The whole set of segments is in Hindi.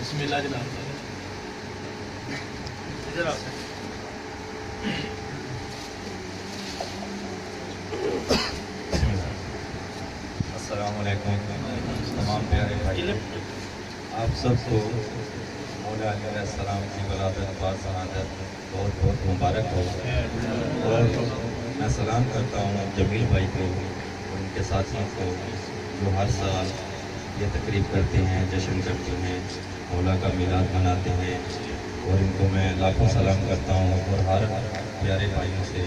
बिस्मिल्लाह जनाब। इधर आओ। अस्सलाम वालेकुम तमाम प्यारे भाई, आप सबको मौला अलैहिस्सलाम की वलादत व शहादत बहुत बहुत मुबारक हो। और मैं सलाम करता हूँ जमील भाई को, उनके साथियों को जो हर साल ये तकरीब करते हैं, जश्न करते हैं, मौला का मिलाद मनाते हैं। और इनको मैं लाखों सलाम करता हूँ। और हर प्यारे भाइयों से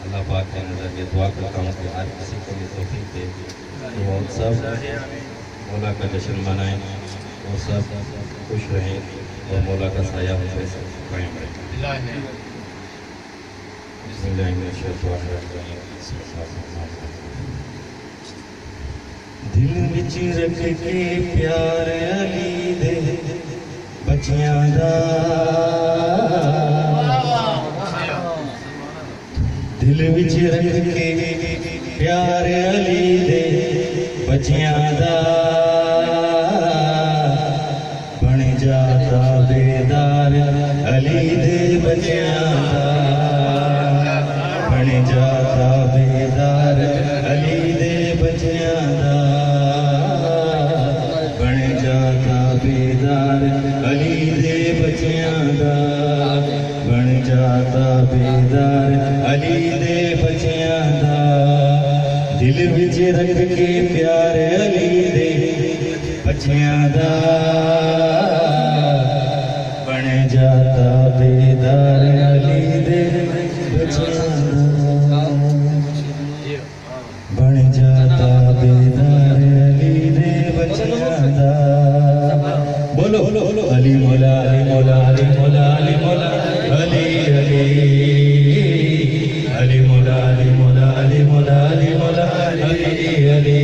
अल्लाह पाक के नज़र ये दुआ करता हूँ कि हर किसी को ये तौफीक दे तो हम सब मौला का जश्न मनाएं और सब खुश रहें और मौला का साया हम पे कायम रहे। दिल विच रख के प्यार अली दे बच्चियां दा, दिल विच रख के प्यार अली दे बच्चियां दा, बन जाता बेदार अली दे बच्चियां दा, बन जाता बेदार अली दे बच्चियां दा, बन जाता बेदार अली दे बच्चियां दा, बन जाता बेदार अली दे बच्चियां दा। दिल विच रख के प्यार अली दे बच्चियां दा, बन जाता बेदार अली दे बच्चियां दा, बन जाता बेदार अली दे बच्चियां दा। बोलो अली मौला अली मौला अली मौला अली मौला अली अली अली मौला अली मौला अली मौला अली मौला अली अली।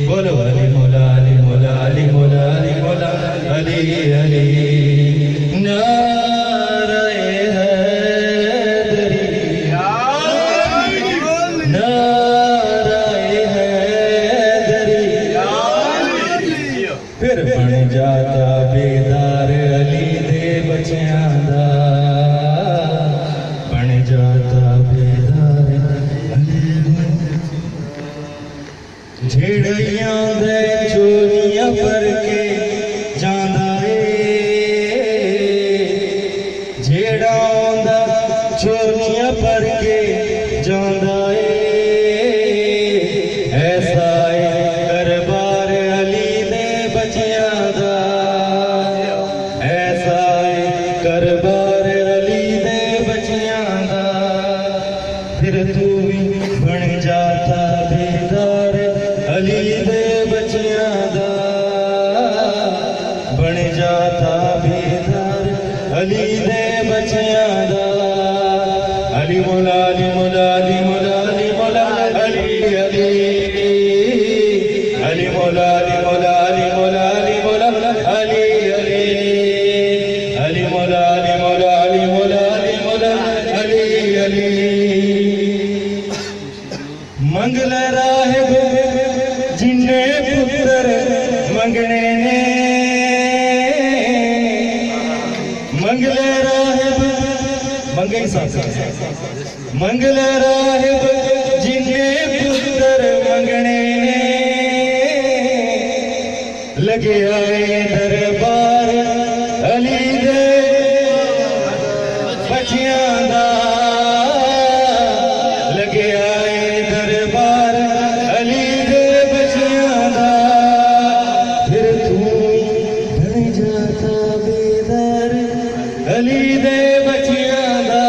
बोलो अली मौला अली मौला अली मौला अली मौला अली अली। नारे हैदरी नारे हैदरी, फिर बन जाता बेदार अली दे बच्चियां दा, बन जाता बेदार अली दे। झेड़ियां दे चोरियां पर के जांदा ए, जेड़ा आंदा चोरियां पर के जांदा ए, ऐसा है दरबार अली दे बच्चियां दा, ऐसा है दरबार अली दे बच्चियां दा। फिर तू भी बन जाता बेदार अली दे बच्चियां दा, बन जाता बेदार अली दे बच्चियां दा। अली मौला अली मौला अली मौला अली मौला अली अली अली मौला अली मौला अली मौला अली मौला अली अली अली मौला अली मौला अली मौला अली मौला अली अली। मंगल राहिब जिन्ने पुत्र मंगने ने, मंगल राहिब मंगे साथ मंगल राहिब जिन्ने पुत्र मंगने ने, लगे आए दरबार अली दे बच्चियां दा, लगे आए दरबार अली दे बच्चियां दा। फिर तू बन जाता बेदार अली दे बच्चियां दा,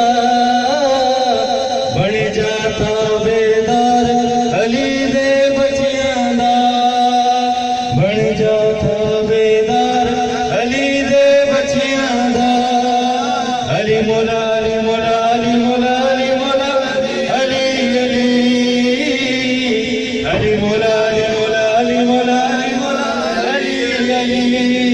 बन जाता बेदार अली दे बच्चियां दा, बन जाता बेदार अली दे बच्चियां दा। अली मौला अली मौला अली मौला अली मौला अली अली अली मौला अली मौला अली मौला अली मौला अली अली।